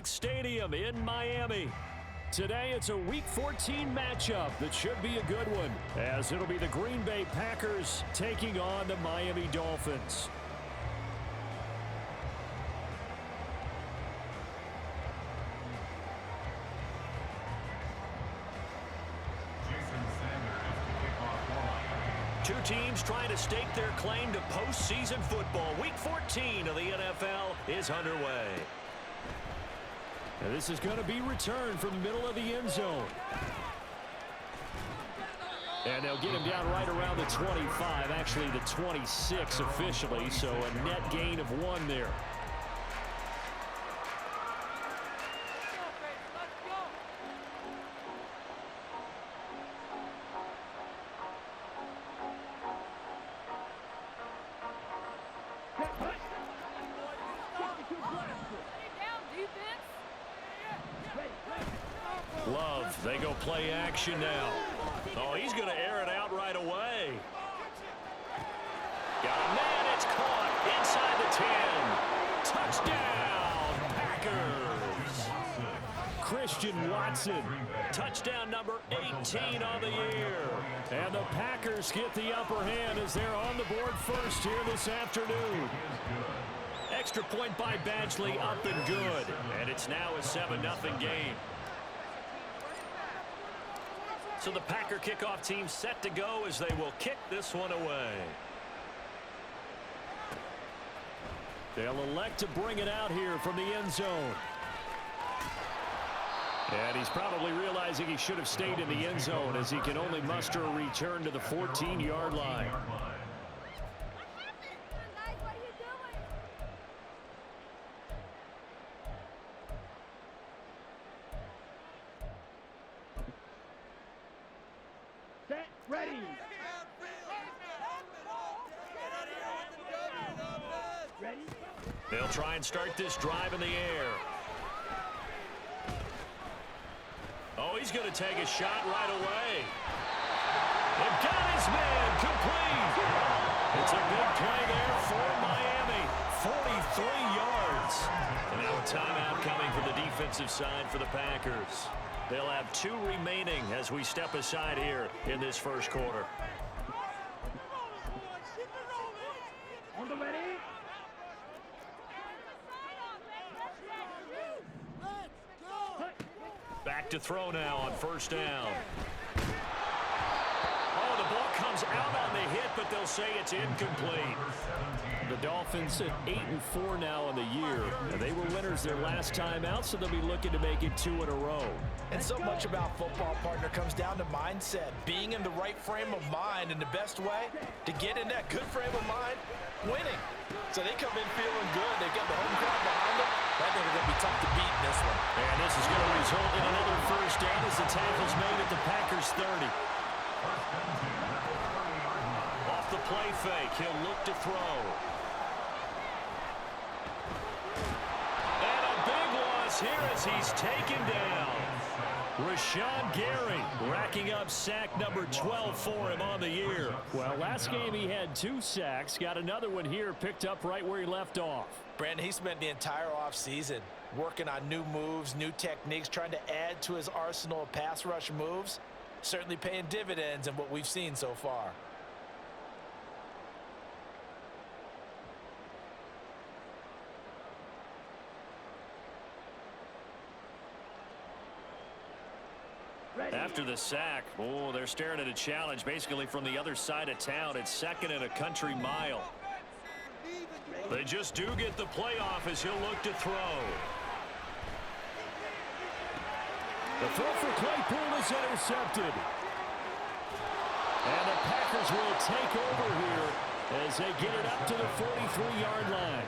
Bank Stadium in Miami. Today, it's a Week 14 matchup that should be a good one, as it'll be the Green Bay Packers taking on the Miami Dolphins. Two teams trying to stake their claim to postseason football. Week 14 of the NFL is underway. And this is going to be returned from the middle of the end zone. And they'll get him down right around the 25, actually the 26 officially, so a net gain of 1 there. Love, they go play action now. Oh, he's going to air it out right away. Got a man, it's caught inside the 10. Touchdown, Packers. Christian Watson, touchdown number 18 on the year. And the Packers get the upper hand as they're on the board first here this afternoon. Extra point by Badgley, up and good. And it's now a 7-0 game. So the Packer kickoff team set to go as they will kick this one away. They'll elect to bring it out here from the end zone. And he's probably realizing he should have stayed in the end zone as he can only muster a return to the 14-yard line. Ready. They'll try and start this drive in the air. Oh, he's going to take a shot right away. They've got his man complete. It's a big play there for Miami. 43 yards. And now a timeout coming from the defensive side for the Packers. They'll have 2 remaining as we step aside here in this first quarter. On the ready. Back to throw now on first down. Oh, the ball comes out on the hit, but they'll say it's incomplete. The Dolphins at 8-4 now in the year. They were winners their last time out, so they'll be looking to make it 2 in a row. And so much about football, partner, comes down to mindset. Being in the right frame of mind, and the best way to get in that good frame of mind, winning. So they come in feeling good. They got the home crowd behind them. I think they're going to be tough to beat in this one. And this is going to result in another first down as the tackle's made at the Packers' 30. Off the play fake, he'll look to throw. And a big loss here as he's taken down. Rashawn Gary racking up sack number 12 for him on the year. Well, last game he had 2 sacks. Got another one here picked up right where he left off. Brandon, he spent the entire offseason working on new moves, new techniques, trying to add to his arsenal of pass rush moves. Certainly paying dividends in what we've seen so far. After the sack, oh, they're staring at a challenge basically from the other side of town. It's 2nd and a country mile. They just do get the playoff as he'll look to throw. The throw for Claypool is intercepted. And the Packers will take over here as they get it up to the 43-yard line.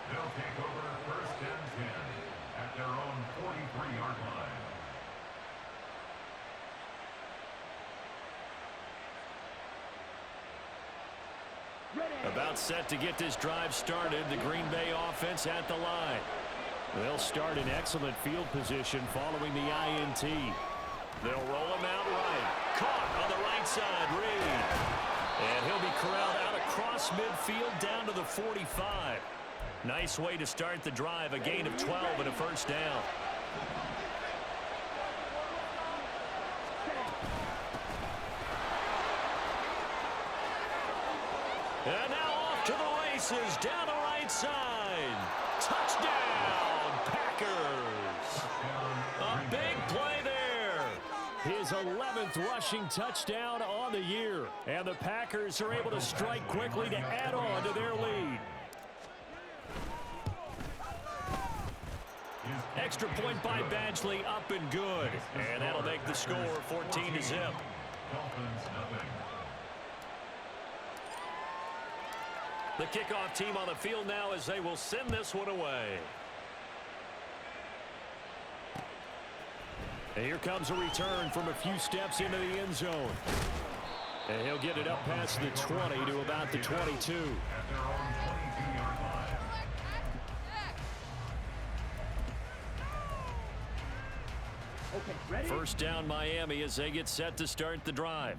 They'll take over 1st and 10 at their own 43-yard line. About set to get this drive started. The Green Bay offense at the line. They'll start in excellent field position following the INT. They'll roll him out right. Caught on the right side, Reed. And he'll be corralled out across midfield down to the 45. Nice way to start the drive, a gain of 12 and a first down. And now off to the races, down the right side. Touchdown, Packers. A big play there. His 11th rushing touchdown on the year. And the Packers are able to strike quickly to add on to their lead. Extra point by Badgley, up and good. And that'll make the score 14-0. The kickoff team on the field now as they will send this one away. And here comes a return from a few steps into the end zone. And he'll get it up past the 20 to about the 22. First down Miami as they get set to start the drive.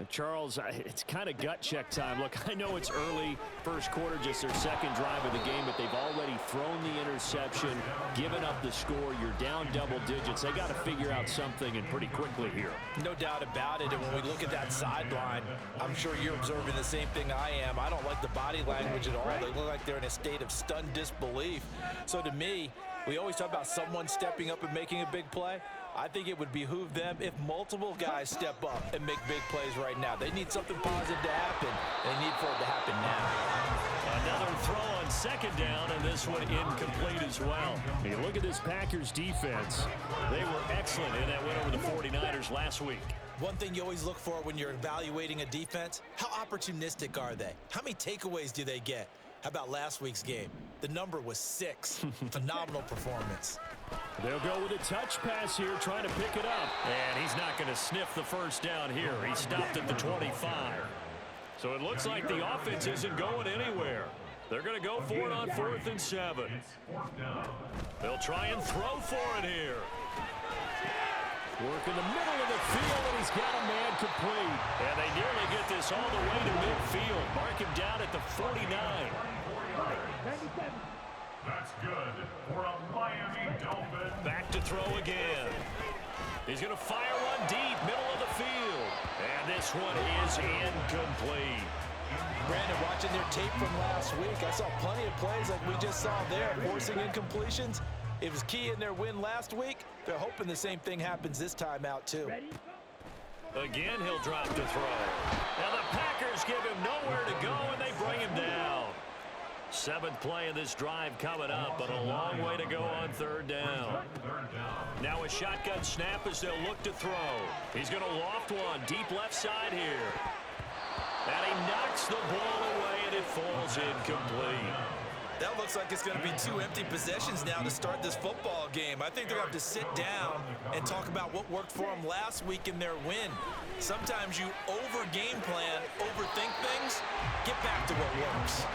Charles, it's kind of gut check time. Look, I know it's early, first quarter, just their second drive of the game, but they've already thrown the interception, given up the score. You're down double digits. They got to figure out something, and pretty quickly here. No doubt about it. And when we look at that sideline, I'm sure you're observing the same thing I am. I don't like the body language at all. They look like they're in a state of stunned disbelief. So to me, we always talk about someone stepping up and making a big play. I think it would behoove them if multiple guys step up and make big plays right now. They need something positive to happen. They need for it to happen now. Another throw on second down, and this one incomplete as well. Hey, look at this Packers defense. They were excellent in that win over the 49ers last week. One thing you always look for when you're evaluating a defense, how opportunistic are they? How many takeaways do they get? How about last week's game? The number was 6. Phenomenal performance. They'll go with a touch pass here, trying to pick it up. And he's not going to sniff the first down here. He stopped at the 25. So it looks like the offense isn't going anywhere. They're going to go for it on 4th and 7. They'll try and throw for it here. Work in the middle of the field, and he's got a man complete. And they nearly get this all the way to midfield. Mark him down at the 49. That's good for a Miami Dolphin. Back to throw again. He's going to fire one deep, middle of the field. And this one is incomplete. Brandon, watching their tape from last week, I saw plenty of plays like we just saw there, forcing incompletions. It was key in their win last week. They're hoping the same thing happens this time out, too. Again, he'll drop the throw. Now the Packers give him nowhere to go, and they bring him down. 7th play of this drive coming up, but a long way to go on 3rd down. Now a shotgun snap as they'll look to throw. He's going to loft one deep left side here. And he knocks the ball away, and it falls incomplete. That looks like it's going to be 2 empty possessions now to start this football game. I think they're going to have to sit down and talk about what worked for them last week in their win. Sometimes you over-game plan, overthink things. Get back to what works.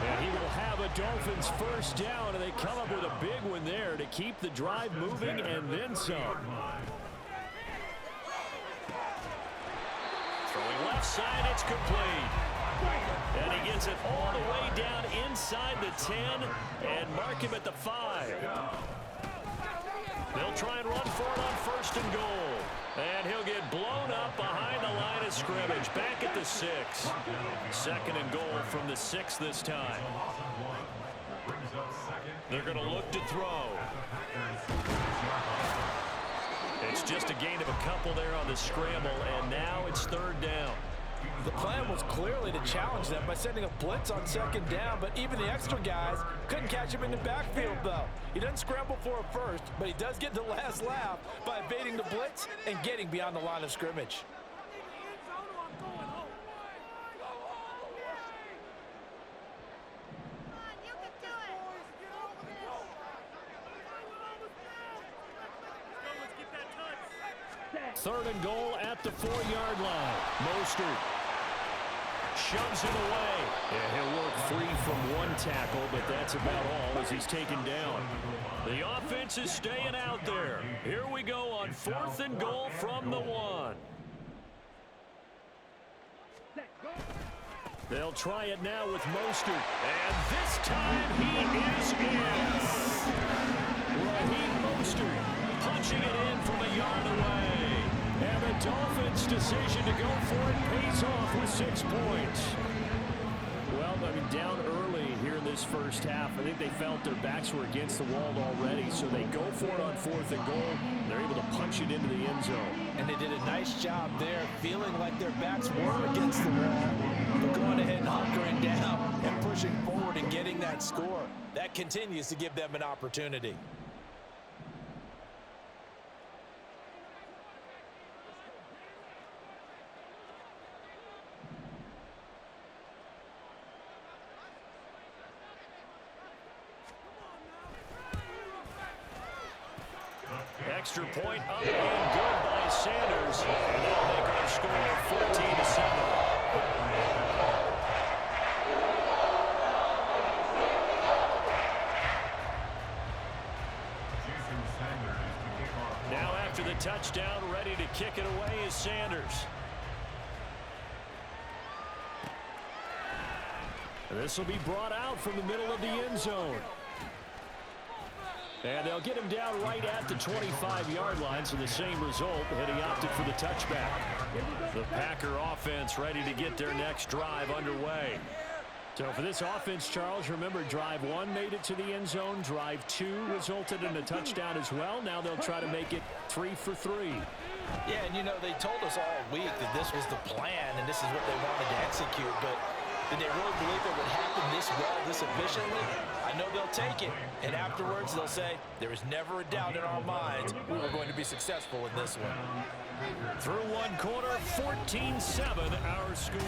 And he will have a Dolphins first down, and they come up with a big one there to keep the drive moving and then some. Throwing left side, it's complete. And he gets it all the way down inside the 10 and mark him at the 5. They'll try and run for it on 1st and goal. And he'll get blown up behind the line of scrimmage. Back at the 6. 2nd and goal from the 6 this time. They're going to look to throw. It's just a gain of a couple there on the scramble, and now it's 3rd down. The plan was clearly to challenge them by sending a blitz on 2nd down, but even the extra guys couldn't catch him in the backfield, though. He doesn't scramble for a first, but he does get the last laugh by evading the blitz and getting beyond the line of scrimmage. Third and goal at the 4-yard line. Mostert shoves it away. Yeah, he'll work free from one tackle, but that's about all as he's taken down. The offense is staying out there. Here we go on 4th and goal from the 1. They'll try it now with Mostert. And this time he is in. Raheem Mostert punching it in from a yard away. And the Dolphins' decision to go for it pays off with 6 points. Well, I mean, down early here in this first half, I think they felt their backs were against the wall already, so they go for it on 4th and goal. They're able to punch it into the end zone. And they did a nice job there, feeling like their backs were against the wall, but going ahead and hunkering down and pushing forward and getting that score. That continues to give them an opportunity. Extra point up and good by Sanders. And they'll make our score 14-7. Now after the touchdown, ready to kick it away is Sanders. This will be brought out from the middle of the end zone. And they'll get him down right at the 25-yard line, so the same result, and he opted for the touchback. The Packer offense ready to get their next drive underway. So for this offense, Charles, remember, drive 1 made it to the end zone. Drive 2 resulted in a touchdown as well. Now they'll try to make it 3 for 3. Yeah, and you know, they told us all week that this was the plan and this is what they wanted to execute, but did they really believe it would happen this well, this efficiently? I know they'll take it, and afterwards they'll say, there was never a doubt in our minds we were going to be successful in this one. Through one quarter, 14-7 our score.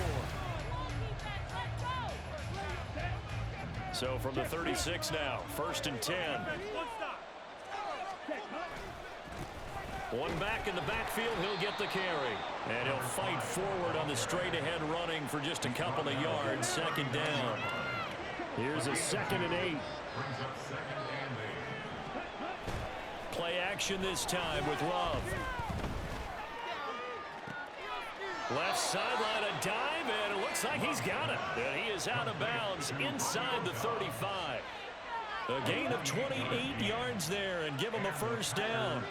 So from the 36 now, 1st and 10. One back in the backfield, he'll get the carry. And he'll fight forward on the straight-ahead running for just a couple of yards. 2nd down. Here's a 2nd and 8. Play action this time with Love. Left sideline, a dive, and it looks like he's got it. And he is out of bounds inside the 35. A gain of 28 yards there and give him a 1st down.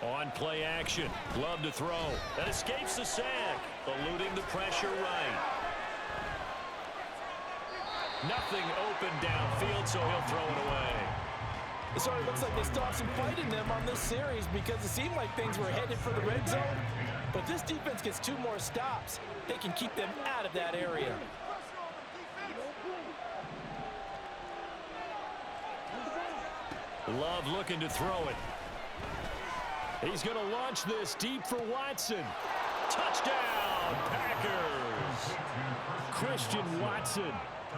On play action, Love to throw. That escapes the sack, eluding the pressure right. Nothing open downfield, so he'll throw it away. It sort of looks like they still have some fight in them on this series because it seemed like things were headed for the red zone. But this defense gets 2 more stops. They can keep them out of that area. Love looking to throw it. He's going to launch this deep for Watson. Touchdown, Packers. Christian Watson.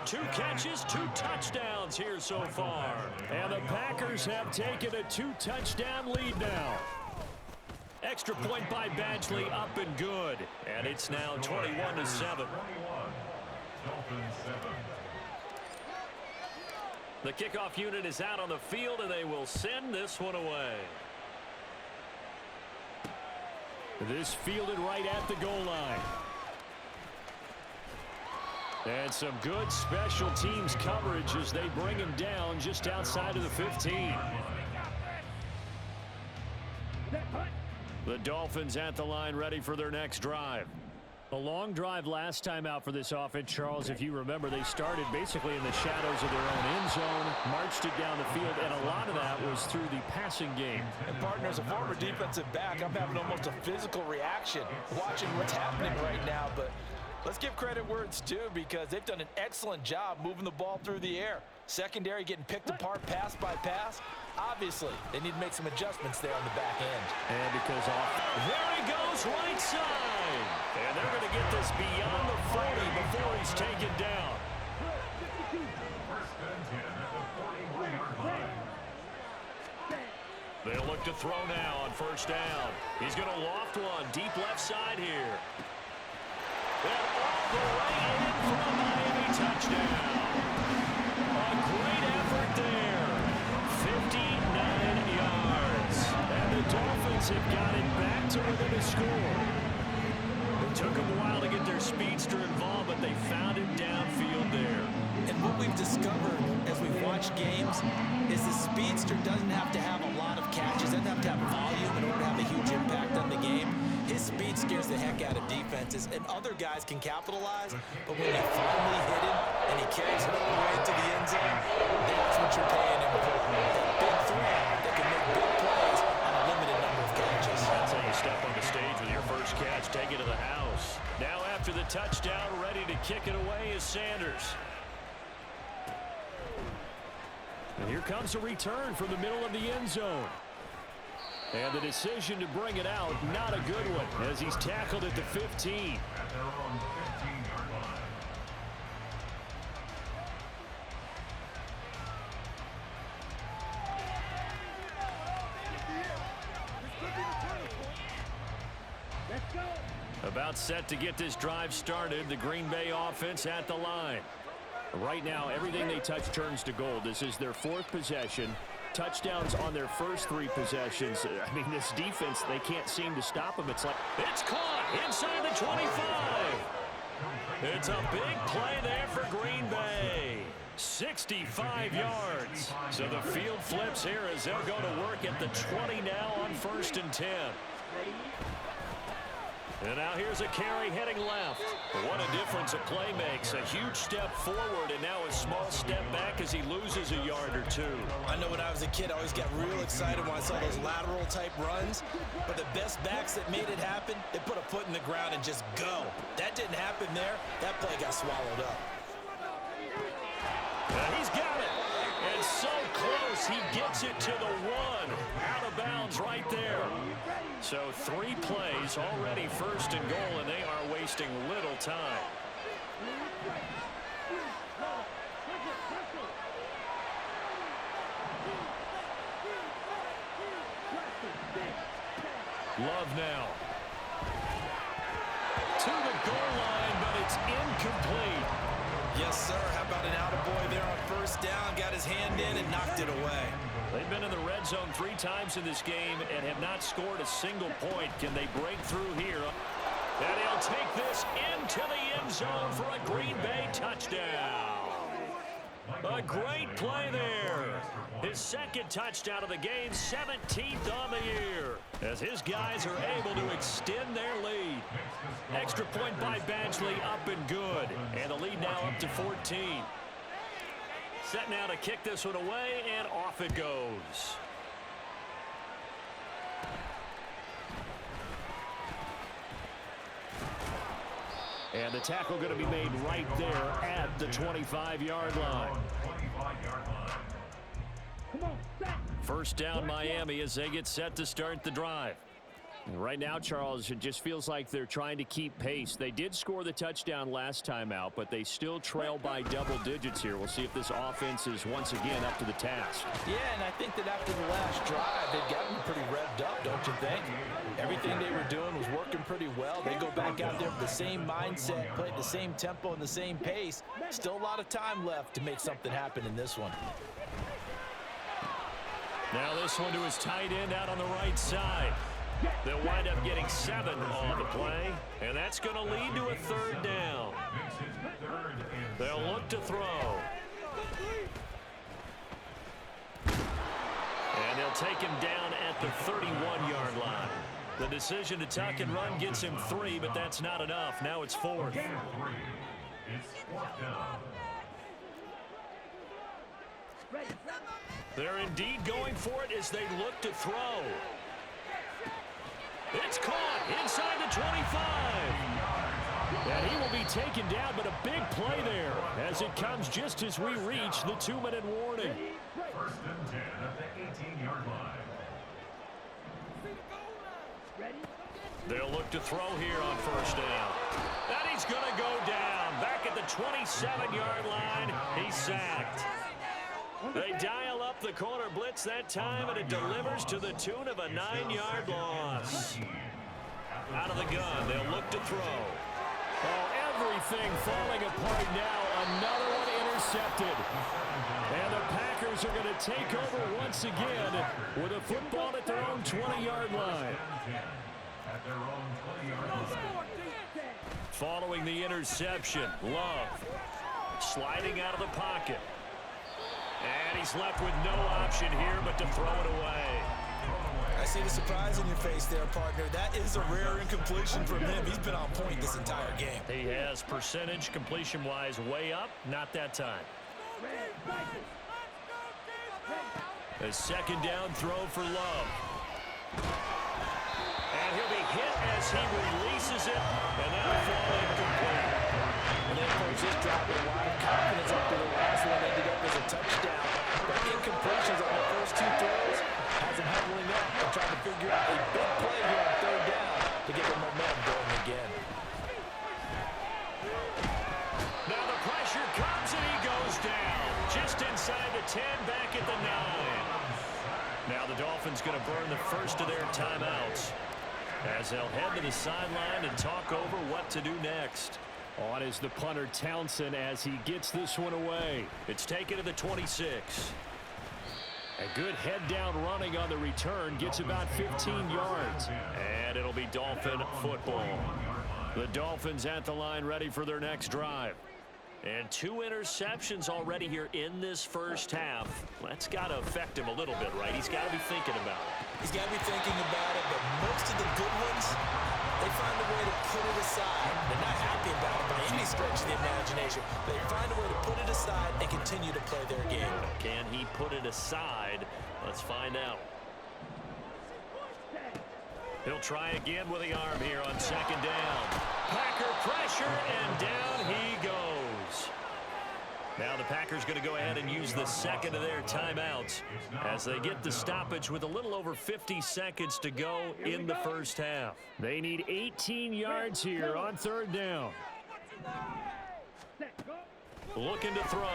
2 catches, 2 touchdowns here so far. And the Packers have taken a 2-touchdown lead now. Extra point by Badgley, up and good. And it's now 21-7. The kickoff unit is out on the field, and they will send this one away. This fielded right at the goal line. And some good special teams coverage as they bring him down just outside of the 15. The Dolphins at the line ready for their next drive. A long drive last time out for this offense, Charles. If you remember, they started basically in the shadows of their own end zone, marched it down the field, and a lot of that was through the passing game. And partner, as a former defensive back, I'm having almost a physical reaction watching what's happening right now. But let's give credit where it's due because they've done an excellent job moving the ball through the air. Secondary getting picked apart pass by pass. Obviously, they need to make some adjustments there on the back end. And because there he goes, right side. And they're going to get this beyond the 40 before he's taken down. They'll look to throw now on 1st down. He's going to loft one deep left side here. And off the way in for a Miami touchdown. A great effort there. 59 yards. Dolphins have got it back to within a score. It took them a while to get their speedster involved, but they found him downfield there. And what we've discovered as we've watched games is the speedster doesn't have to have a lot of catches, doesn't have to have volume in order to have a huge impact on the game. His speed scares the heck out of defenses, and other guys can capitalize, but when they finally hit him and he carries it all the way to the end zone, that's what you're paying him for. That big threat that can make big plays on a limited number of catches. That's how you step on the stage with your first catch, take it to the house. Now after the touchdown, ready to kick it away is Sanders. And here comes a return from the middle of the end zone. And the decision to bring it out, not a good one, as he's tackled at the 15. At their own 15-yard line. Let's go. About set to get this drive started, the Green Bay offense at the line. Right now, everything they touch turns to gold. This is their fourth possession. Touchdowns on their first three possessions. I mean, this defense, they can't seem to stop them. It's like, it's caught inside the 25. It's a big play there for Green Bay. 65 yards. So the field flips here as they'll go to work at the 20 now on 1st and 10. And now here's a carry heading left. What a difference a play makes. A huge step forward and now a small step back as he loses a yard or two. I know when I was a kid, I always got real excited when I saw those lateral type runs. But the best backs that made it happen, they put a foot in the ground and just go. That didn't happen there. That play got swallowed up. And he's got it. And so close, he gets it to the 1. Out of bounds right there. So 3 plays, already 1st and goal, and they are wasting little time. Love now. To the goal line, but it's incomplete. Yes, sir. How about an attaboy there on 1st down? Got his hand in and knocked it away. They've been in the red zone 3 times in this game and have not scored a single point. Can they break through here? And he'll take this into the end zone for a Green Bay touchdown. A great play there. His 2nd touchdown of the game, 17th on the year, as his guys are able to extend their lead. Extra point by Badgley, up and good. And the lead now up to 14. Set now to kick this one away, and off it goes. And the tackle going to be made right there at the 25-yard line. Come on, set. 1st down Miami as they get set to start the drive. And right now, Charles, it just feels like they're trying to keep pace. They did score the touchdown last time out, but they still trail by double digits here. We'll see if this offense is once again up to the task. Yeah, and I think that after the last drive, they've gotten pretty revved up, don't you think? Everything they were doing was working pretty well. They go back out there with the same mindset, play at the same tempo and the same pace. Still a lot of time left to make something happen in this one. Now this one to his tight end out on the right side. They'll wind up getting 7 on the play, and that's going to lead to a 3rd down. They'll look to throw. And they'll take him down at the 31-yard line. The decision to tuck and run gets him 3, but that's not enough. Now it's 4th. It's 4th down. They're indeed going for it as they look to throw. It's caught inside the 25. And he will be taken down, but a big play there as it comes just as we reach the 2-minute warning. 1st and 10 at the 18-yard line. They'll look to throw here on 1st down. And he's going to go down. Back at the 27-yard line, he's sacked. They dial up the corner blitz that time, and it delivers to the tune of a 9-yard loss. Out of the gun, they'll look to throw. Oh, everything falling apart now. Another one intercepted. And the Packers are going to take over once again with a football at their own 20-yard line. At their own 20-yard line. Following the interception, Love sliding out of the pocket. And he's left with no option here but to throw it away. I see the surprise in your face there, partner. That is a rare incompletion from him. He's been on point this entire game. He has percentage completion-wise way up, not that time. A second down throw for Love. And he'll be hit as he releases it, and that'll fall incomplete. And then, coach, just dropping a lot of confidence after the last one ended up as a touchdown. But incompletions on the first two throws has him huddling up and trying to figure out a big play here on third down to get the momentum going again. Now the pressure comes and he goes down. Just inside the 10, back at the 9. Now the Dolphins going to burn the first of their timeouts as they'll head to the sideline and talk over what to do next. On is the punter Townsend as he gets this one away. It's taken to the 26. A good head down running on the return, gets about 15 yards. And it'll be Dolphin football. The Dolphins at the line ready for their next drive. And 2 interceptions already here in this first half. That's got to affect him a little bit, right? He's got to be thinking about it. He's got to be thinking about it, but most of the good ones, they find a way to put it aside. They're not happy about it by any stretch of the imagination. They find a way to put it aside and continue to play their game. Can he put it aside? Let's find out. He'll try again with the arm here on second down. Packer pressure, and down he goes. Now the Packers going to go ahead and use the second of their timeouts as they get the stoppage with a little over 50 seconds to go in the first half. They need 18 yards here on third down. Looking to throw.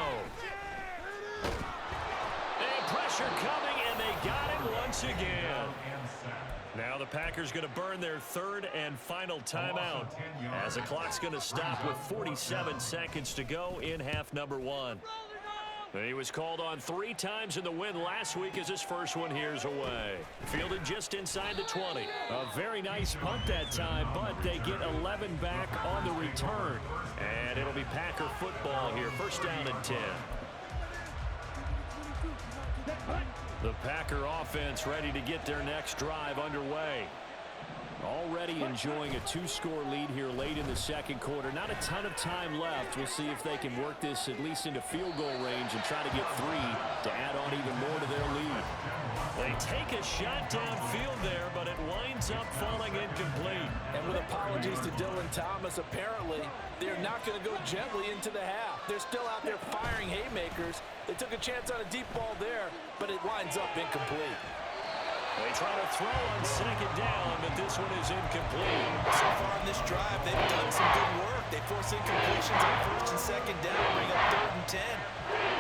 And pressure coming, and they got him once again. Now the Packers going to burn their third and final timeout as the clock's going to stop with 47 seconds to go in half number 1. He was called on 3 times in the win last week as his first one here's away. Fielded just inside the 20. A very nice punt that time, but they get 11 back on the return. And it'll be Packer football here. First down and 10. The Packer offense ready to get their next drive underway. Already enjoying a 2-score lead here late in the second quarter. Not a ton of time left. We'll see if they can work this at least into field goal range and try to get 3 to add on even more to their lead. They take a shot downfield there, but it winds up falling incomplete. And with apologies to Dylan Thomas, apparently they're not going to go gently into the half. They're still out there firing haymakers. They took a chance on a deep ball there, but it winds up incomplete. They try to throw on second down, but this one is incomplete. So far in this drive, they've done some good work. They force incompletions on first and second down, bring up third and 10.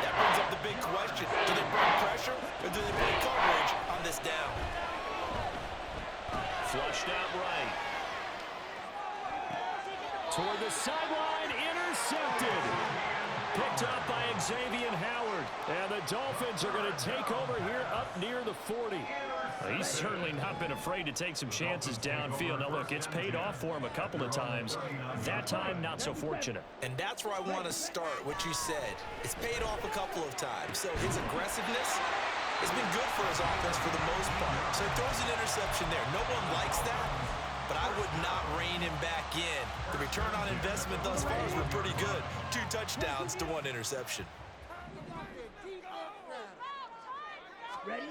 That brings up the big question. Do they bring pressure or do they bring coverage on this down? Flushed out right. Toward the sideline, intercepted. Picked up by Xavier Howard. And the Dolphins are going to take over here up near the 40. He's certainly not been afraid to take some chances downfield. Now, look, it's paid off for him a couple of times. That time, not so fortunate. And that's where I want to start, what you said. It's paid off a couple of times. So his aggressiveness has been good for his offense for the most part. So he throws an interception there. No one likes that, but I would not rein him back in. The return on investment thus far has been pretty good. 2 touchdowns to 1 interception. Ready?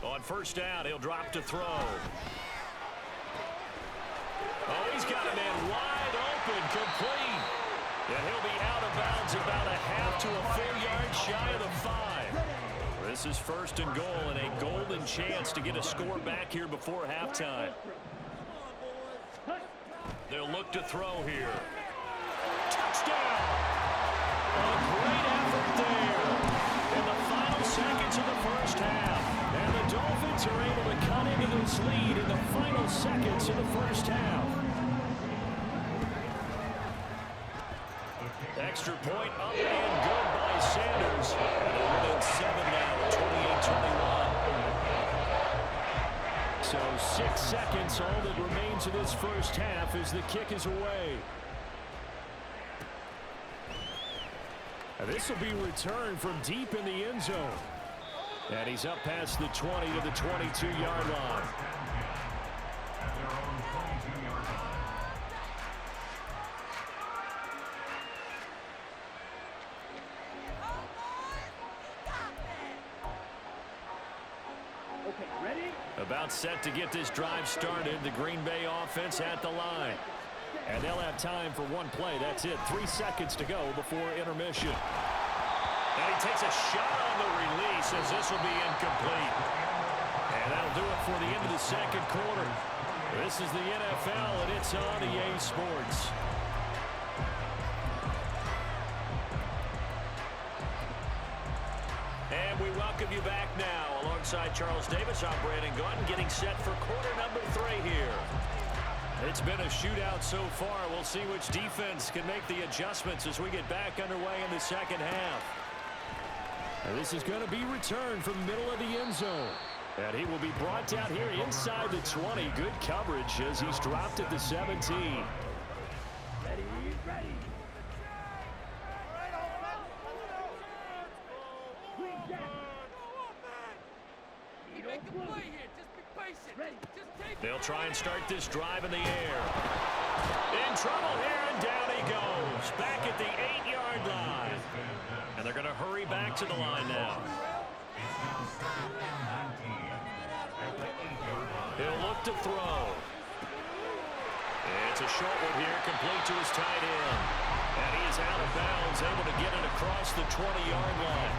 On first down, he'll drop to throw. Oh, he's got a man wide open, complete. And he'll be out of bounds about a half to a full yard shy of the 5. This is first and goal and a golden chance to get a score back here before halftime. They'll look to throw here. Touchdown! A great effort there in the final seconds of the first half. And the Dolphins are able to cut into this lead in the final seconds of the first half. Extra point up and good by Sanders. And they're within 7 now, 28-21. So 6 seconds, all that remains of this first half as the kick is away. This will be returned from deep in the end zone. And he's up past the 20 to the 22-yard line. At their own 22-yard line. Okay, ready? About set to get this drive started. The Green Bay offense at the line. And they'll have time for one play. That's it. 3 seconds to go before intermission. And he takes a shot on the release as this will be incomplete. And that'll do it for the end of the second quarter. This is the NFL, and it's on EA Sports. And we welcome you back now. Alongside Charles Davis, I'm Brandon Gaudin, getting set for quarter number 3 here. It's been a shootout so far. We'll see which defense can make the adjustments as we get back underway in the second half. And this is going to be returned from the middle of the end zone. And he will be brought down here inside the 20. Good coverage as he's dropped at the 17. Ready? Make a play here. Just be patient. Just take They'll try and start this drive in the air. In trouble here, and down he goes. Back at the 8-yard line. And they're going to hurry back to the line now. He'll look to throw. It's a short one here, complete to his tight end. And he is out of bounds, able to get it across the 20-yard line.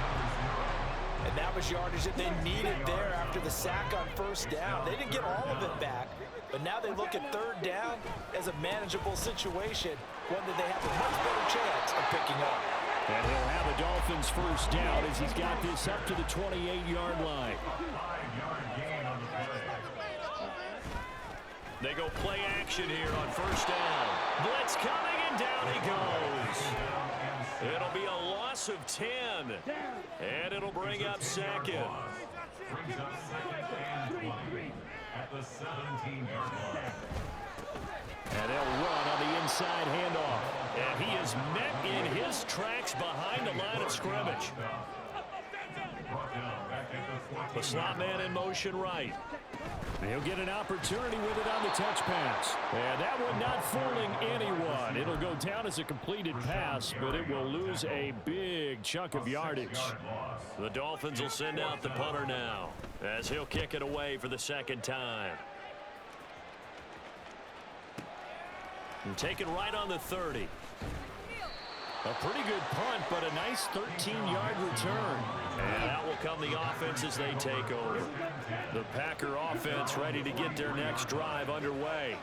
And that was yardage that they needed there after the sack on first down. They didn't get all of it back, but now they look at third down as a manageable situation, one that they have a much better chance of picking up. And he'll have the Dolphins first down as he's got this up to the 28-yard line. 5-yard gain on the play. They go play action here on first down. Blitz coming, and down he goes. It'll be a loss of 10. And it'll bring up second. Brings up second and 20 at the 17-yard line. And they'll run on the inside handoff. And he is met in his tracks behind the line of scrimmage. Brought down back at the 14-yard The slot man in motion right. He'll get an opportunity with it on the touch pass. And that one not fooling anyone. It'll go down as a completed pass, but it will lose a big chunk of yardage. The Dolphins will send out the punter now as he'll kick it away for the second time. And take it right on the 30. A pretty good punt, but a nice 13-yard return. And out will come the offense as they take over. The Packer offense ready to get their next drive underway.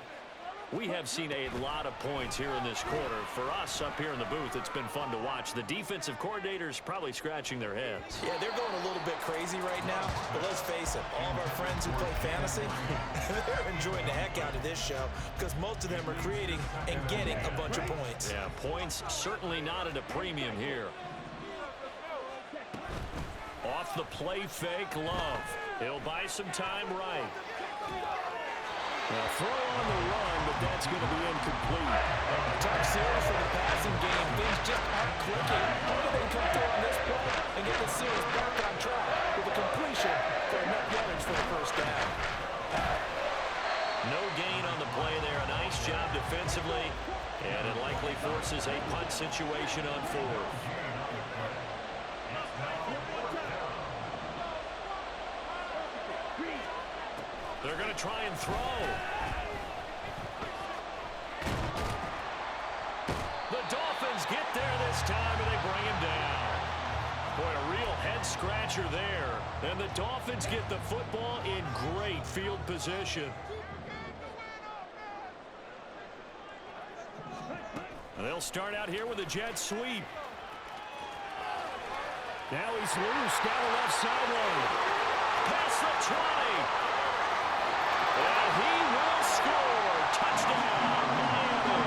We have seen a lot of points here in this quarter. For us up here in the booth, it's been fun to watch. The defensive coordinators probably scratching their heads. Yeah, they're going a little bit crazy right now, but let's face it, all of our friends who play fantasy, they're enjoying the heck out of this show because most of them are creating and getting a bunch of points. Yeah, points certainly not at a premium here. Off the play fake, Love. He'll buy some time right. Throw on the run, but that's going to be incomplete. Top series for the passing game. Things just aren't clicking. Maybe they can come through on this play and get the series back on track with a completion for enough yardage for the first down. No gain on the play there. A nice job defensively, and it likely forces a punt situation on fourth. They're going to try and throw. The Dolphins get there this time, and they bring him down. Boy, a real head-scratcher there. And the Dolphins get the football in great field position. And they'll start out here with a jet sweep. Now he's loose down the left sideline. Past the 20. And he will score. Touchdown, Miami.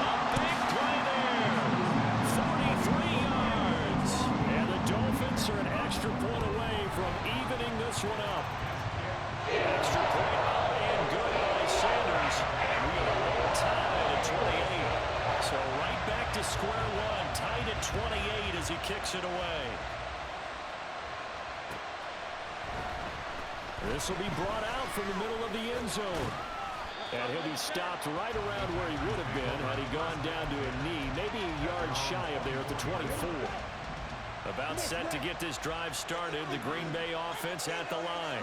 A big play there. 43 yards. 28 as he kicks it away. This will be brought out from the middle of the end zone. And he'll be stopped right around where he would have been had he gone down to a knee, maybe a yard shy of there at the 24. About set to get this drive started, the Green Bay offense at the line.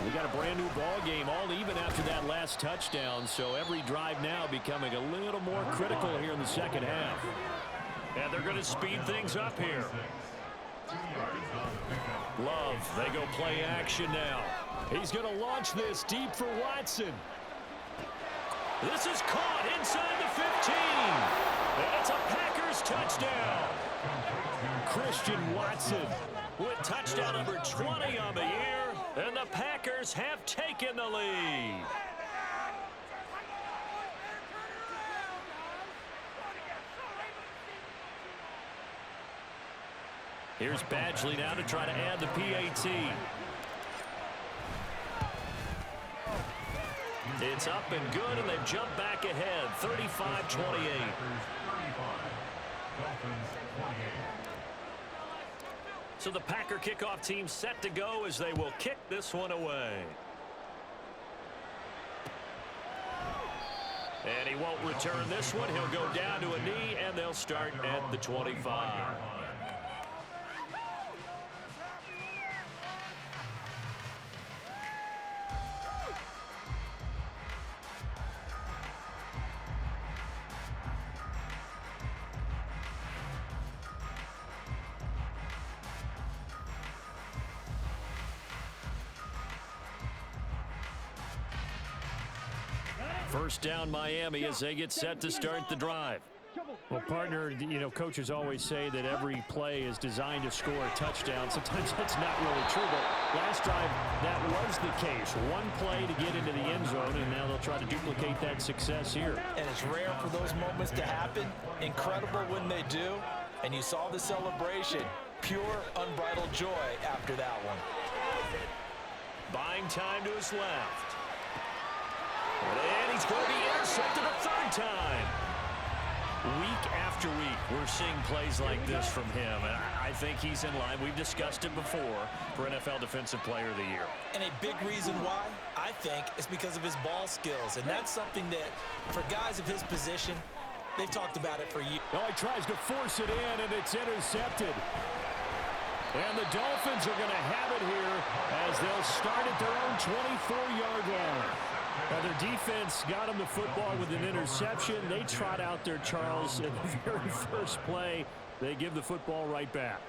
We got a brand new ball game, all even after that last touchdown, so every drive now becoming a little more critical here in the second half. And they're going to speed things up here. Love, they go play action now. He's going to launch this deep for Watson. This is caught inside the 15. And it's a Packers touchdown. Christian Watson with touchdown number 20 on the year. And the Packers have taken the lead. Here's Badgley now to try to add the PAT. It's up and good, and they've jumped back ahead, 35-28. So the Packer kickoff team set to go as they will kick this one away. And he won't return this one. He'll go down to a knee, and they'll start at the 25. First down Miami as they get set to start the drive. Well, partner, you know, coaches always say that every play is designed to score a touchdown. Sometimes that's not really true, but last drive that was the case. One play to get into the end zone, and now they'll try to duplicate that success here. And it's rare for those moments to happen. Incredible when they do. And you saw the celebration. Pure, unbridled joy after that one. Buying time to his left. And he's going to be intercepted a third time. Week after week, we're seeing plays like this from him. And I think he's in line. We've discussed it before for NFL Defensive Player of the Year. And a big reason why, I think, is because of his ball skills. And that's something that, for guys of his position, they've talked about it for years. Oh, he tries to force it in, and it's intercepted. And the Dolphins are going to have it here as they'll start at their own 24-yard line. Now, their defense got them the football with an interception. They trot out there, Charles, in the very first play. They give the football right back.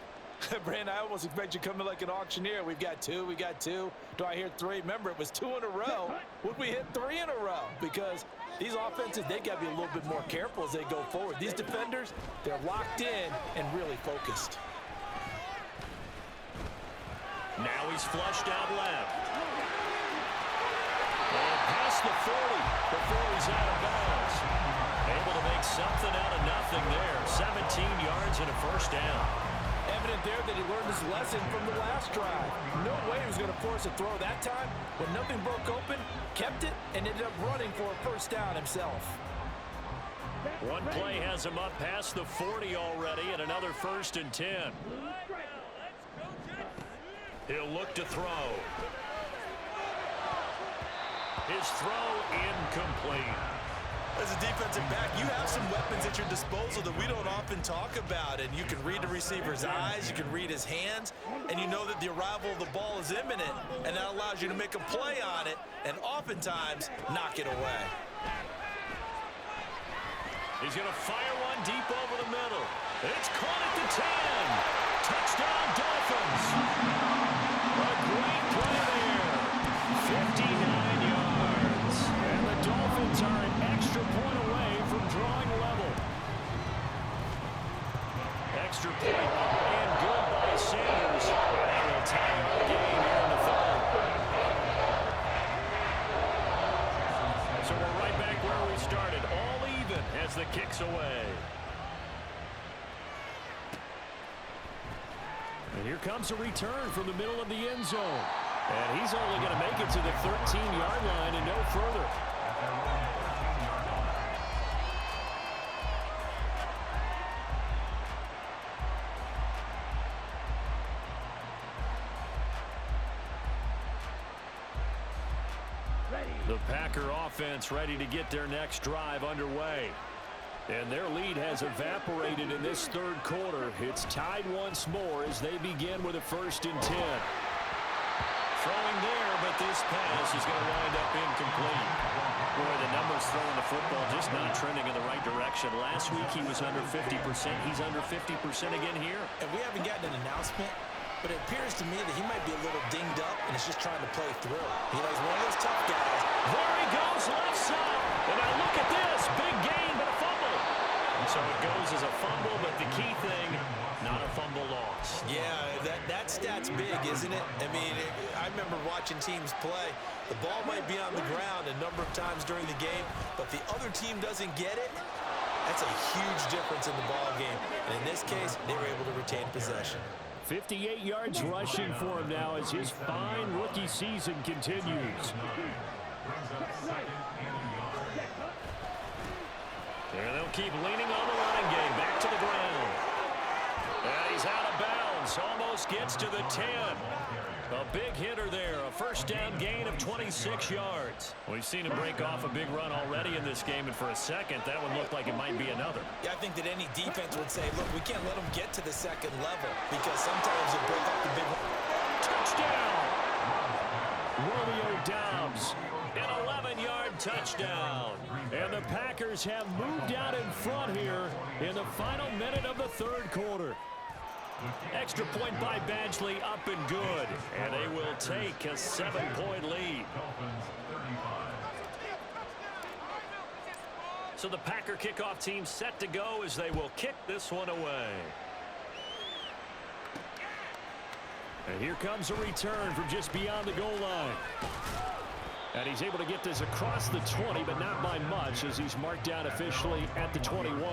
Brandon, I almost expect you coming like an auctioneer. We've got two. We got two. Do I hear three? Remember, it was 2 in a row. Would we hit 3 in a row? Because these offenses, they got to be a little bit more careful as they go forward. These defenders, they're locked in and really focused. Now he's flushed out left. And past the 40 before he's out of bounds. Able to make something out of nothing there. 17 yards and a first down. Evident there that he learned his lesson from the last drive. No way he was going to force a throw that time. When nothing broke open, kept it, and ended up running for a first down himself. One play has him up past the 40 already, and another 1st and 10. He'll look to throw. His throw incomplete. As a defensive back, you have some weapons at your disposal that we don't often talk about. And you can read the receiver's eyes, you can read his hands, and you know that the arrival of the ball is imminent, and that allows you to make a play on it and oftentimes knock it away. He's going to fire one deep over the middle. It's caught at the 10. Touchdown, Dolphins. A great play there. 59 yards. And the Dolphins are an extra point away from drawing level. Extra point up and good by Sanders. And will tie our game here in the third. So we're right back where we started. All even as the kick's away. And here comes a return from the middle of the end zone. And he's only going to make it to the 13-yard line and no further. The Packer offense ready to get their next drive underway. And their lead has evaporated in this third quarter. It's tied once more as they begin with a 1st and 10. Throwing there, but this pass is going to wind up incomplete. Boy, the numbers throwing the football just not trending in the right direction. Last week he was under 50%. He's under 50% again here. And we haven't gotten an announcement, but it appears to me that he might be a little dinged up and is just trying to play through. You know, he's one of those tough guys. There he goes, left side. And now look at this. Big gain, but a fumble. And so it goes as a fumble, but the key thing, not a fumble loss. Yeah, that stat's big, isn't it? I mean, I remember watching teams play. The ball might be on the ground a number of times during the game, but the other team doesn't get it. That's a huge difference in the ball game. And in this case, they were able to retain possession. 58 yards rushing for him now as his fine rookie season continues. And they'll keep leaning on the running game. Back to the ground. And he's out of bounds. Almost gets to the 10. A big hitter there. A 1st down gain of 26 yards. We've seen him break off a big run already in this game, and for a second, that one looked like it might be another. Yeah, I think that any defense would say, look, we can't let them get to the 2nd level because sometimes you break off the big run. Touchdown! Romeo Doubs. An 11-yard touchdown. And the Packers have moved out in front here in the final minute of the 3rd quarter. Extra point by Badgley, up and good. And they will take a 7-point lead. So the Packer kickoff team set to go as they will kick this one away. And here comes a return from just beyond the goal line. And he's able to get this across the 20, but not by much as he's marked down officially at the 21.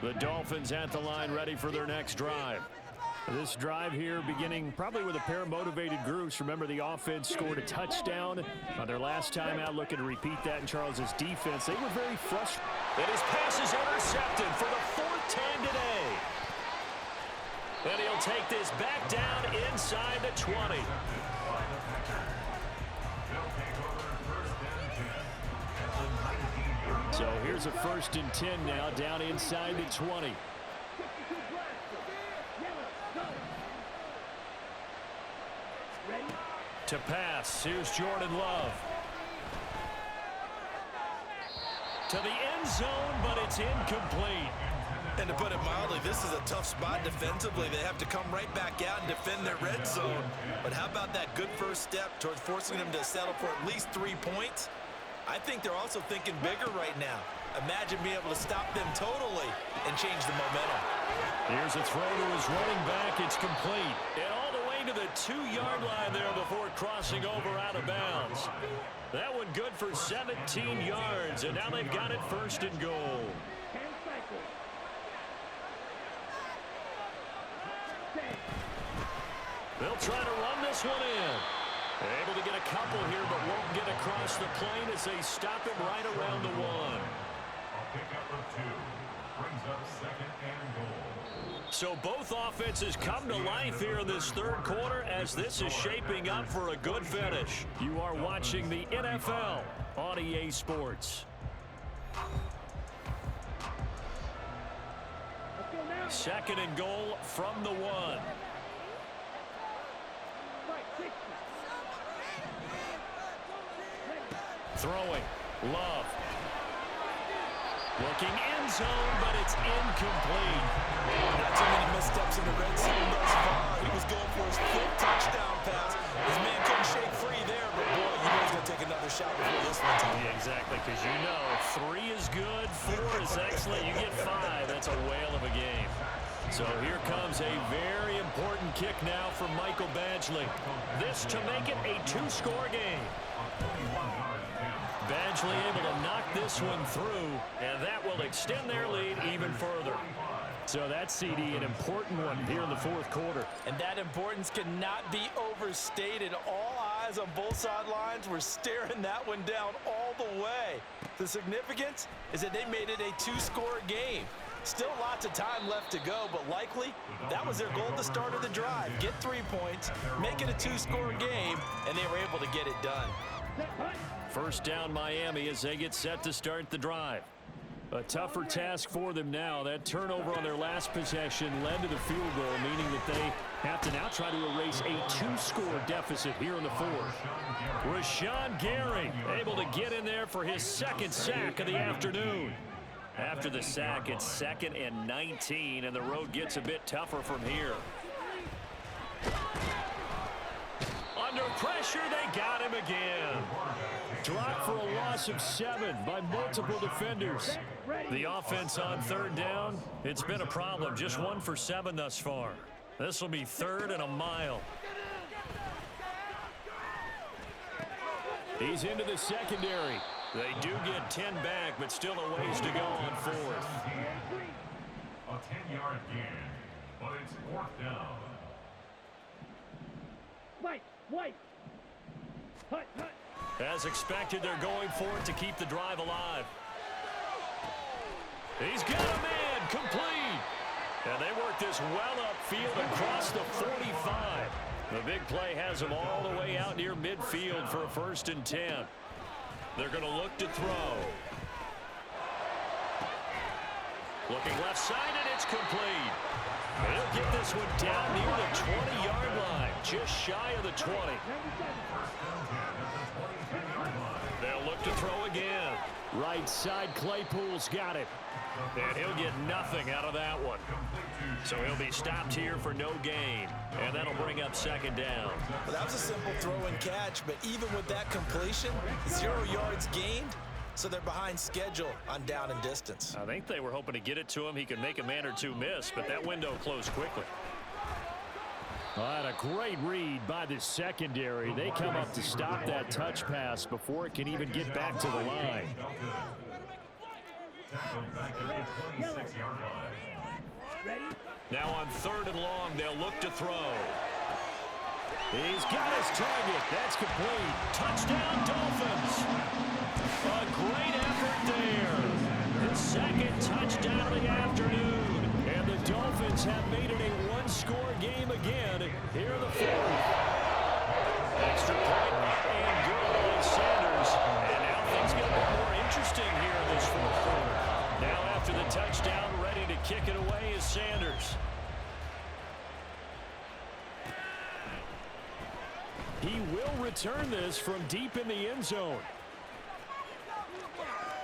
The Dolphins at the line ready for their next drive. This drive here beginning probably with a pair of motivated groups. Remember, the offense scored a touchdown on their last time out, looking to repeat that in Charles's defense. They were very frustrated. And his pass is intercepted for the 4th time today. And he'll take this back down inside the 20. So here's a 1st and 10 now, down inside the 20. To pass, here's Jordan Love. To the end zone, but it's incomplete. And to put it mildly, this is a tough spot defensively. They have to come right back out and defend their red zone. But how about that good first step towards forcing them to settle for at least 3 points? I think they're also thinking bigger right now. Imagine being able to stop them totally and change the momentum. Here's a throw to his running back. It's complete. And all the way to the 2-yard line there before crossing over out of bounds. That one good for 17 yards, and now they've got it 1st and goal. They'll try to run this one in. Able to get a couple here, but won't get across the plane as they stop him right around the 1. A pickup of 2 brings up 2nd and goal. So both offenses come to life here in this 3rd quarter as this is shaping up for a good finish. You are watching the NFL on EA Sports. 2nd and goal from the 1. Throwing. Love. Looking end zone, but it's incomplete. Not too many missteps in the red zone thus far. He was going for his 5th touchdown pass. His man couldn't shake free there, but boy, you know he's going to take another shot before this one. Yeah, exactly, because you know 3 is good, 4 is excellent. You get 5, that's a whale of a game. So here comes a very important kick now from Michael Badgley. This to make it a 2-score game. Badgley able to knock this one through, and that will extend their lead even further. So that's, CD, an important one here in the 4th quarter. And that importance cannot be overstated. All eyes on both sidelines were staring that one down all the way. The significance is that they made it a 2-score game. Still lots of time left to go, but likely that was their goal at the start of the drive. Get 3 points, make it a 2-score game, and they were able to get it done. First down Miami as they get set to start the drive. A tougher task for them now. That turnover on their last possession led to the field goal, meaning that they have to now try to erase a 2-score deficit here in the fourth. Rashawn Gary able to get in there for his second sack of the afternoon. After the sack, it's 2nd and 19, and the road gets a bit tougher from here. Under pressure, they got him again. Dropped for a loss of 7 by multiple defenders. The offense on 3rd down, it's been a problem. Just 1 for 7 thus far. This will be 3rd and a mile. He's into the secondary. They do get 10 back, but still a ways to go on 4th. A 10-yard gain, but it's 4th down. White. Hut. As expected, they're going for it to keep the drive alive. He's got a man complete. And they work this well upfield across the 45. The big play has them all the way out near midfield for a 1st and 10. They're going to look to throw. Looking left side, and it's complete. He'll get this one down near the 20-yard line, just shy of the 20. They'll look to throw again. Right side, Claypool's got it. And he'll get nothing out of that one. So he'll be stopped here for no gain. And that'll bring up 2nd down. Well, that was a simple throw and catch, but even with that completion, 0 yards gained, so they're behind schedule on down and distance. I think they were hoping to get it to him. He could make a man or two miss, but that window closed quickly. And a great read by the secondary. They come up to stop that touch pass before it can even get back to the line. Now on 3rd and long, they'll look to throw. He's got his target. That's complete. Touchdown, Dolphins. A great effort there. The 2nd touchdown of the afternoon. And the Dolphins have made it a 1-score game again here in the 4th. Extra point and good on Sanders. And now things get a bit more interesting here in this 4th quarter. Now after the touchdown, ready to kick it away is Sanders. He will return this from deep in the end zone.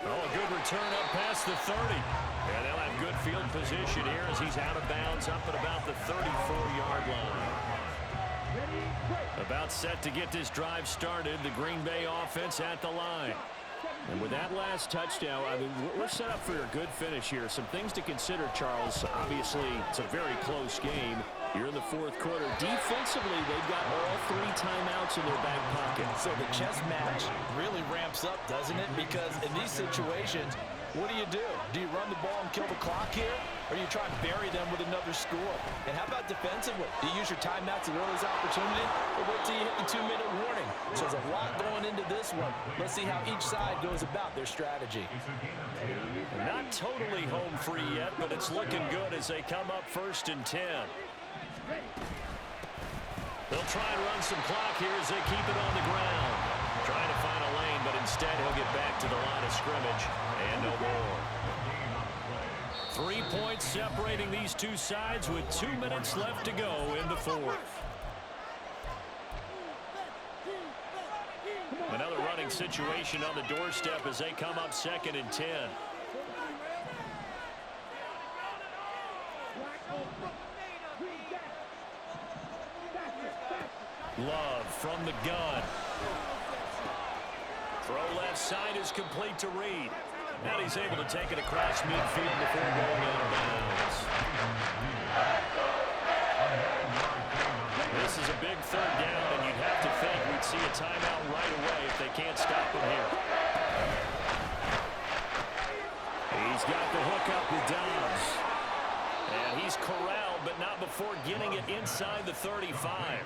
Oh, a good return up past the 30. And they'll have good field position here as he's out of bounds up at about the 34-yard line. About set to get this drive started, the Green Bay offense at the line. And with that last touchdown, I mean, we're set up for a good finish here. Some things to consider, Charles. Obviously, it's a very close game. Here in the 4th quarter, defensively, they've got all 3 timeouts in their back pocket. So the chess match really ramps up, doesn't it? Because in these situations, what do? Do you run the ball and kill the clock here? Or do you try and bury them with another score? And how about defensively? Do you use your timeouts at earliest opportunity? Or wait till you hit the 2-minute warning? So there's a lot going into this one. Let's see how each side goes about their strategy. Not totally home free yet, but it's looking good as they come up 1st and 10. They'll try and run some clock here as they keep it on the ground. Trying to find a lane, but instead he'll get back to the line of scrimmage. And no more. 3 points separating these two sides with 2 minutes left to go in the 4th. Another running situation on the doorstep as they come up 2nd and 10. Love from the gun. Throw left side is complete to Reed. Now he's able to take it across midfield before going out of bounds. This is a big 3rd down, and you'd have to think we'd see a timeout right away if they can't stop him here. He's got the hook up with Dobbs. And he's corralled, but not before getting it inside the 35.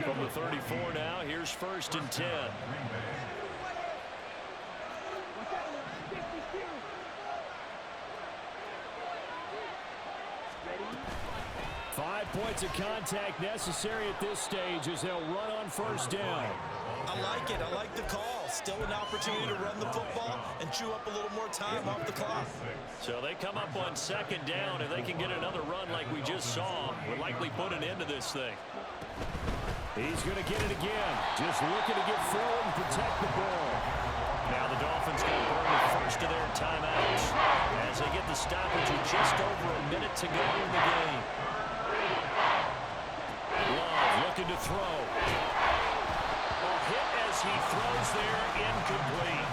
From the 34 now, here's 1st and 10. points of contact necessary at this stage as they'll run on first down. I like it. I like the call. Still an opportunity to run the football and chew up a little more time off the clock. So they come up on second down. If they can get another run like we just saw, would likely put an end to this thing. He's going to get it again. Just looking to get forward and protect the ball. Now the Dolphins going to burn the first of their timeouts as they get the stoppage with just over a minute to go in the game. Love looking to throw. A hit as he throws there, incomplete.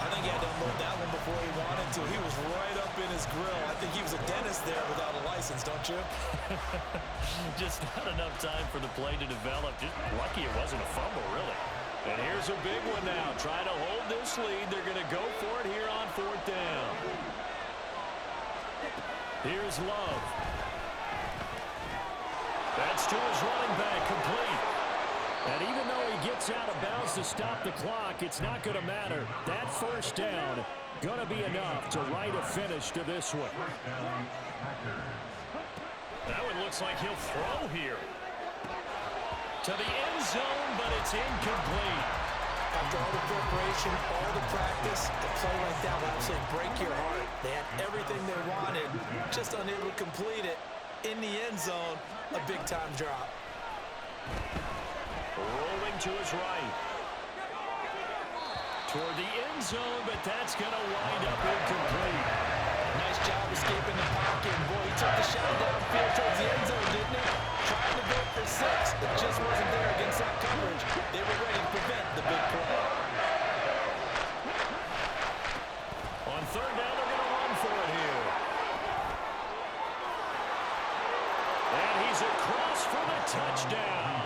I think he had to unload that one before he wanted to. He was right up in his grill. I think he was a dentist there without a license, don't you? Just not enough time for the play to develop. Just lucky it wasn't a fumble, really. And here's a big one now. Trying to hold this lead. They're going to go for it here on fourth down. Here's Love. That's to his running back, complete. And even though he gets out of bounds to stop the clock, it's not going to matter. That first down going to be enough to write a finish to this one. That one looks like he'll throw here. To the end zone, but it's incomplete. After all the preparation, all the practice, a play like that will absolutely break your heart. They had everything they wanted, just unable to complete it. In the end zone, a big-time drop. Rolling to his right. Toward the end zone, but that's going to wind up incomplete. Nice job escaping the pocket. Boy, he took the shot downfield towards the end zone, didn't he? Trying to go for 6. It just wasn't there against that coverage. They were ready to prevent the big play. On third down, they're going to run for it here. And he's across for the touchdown.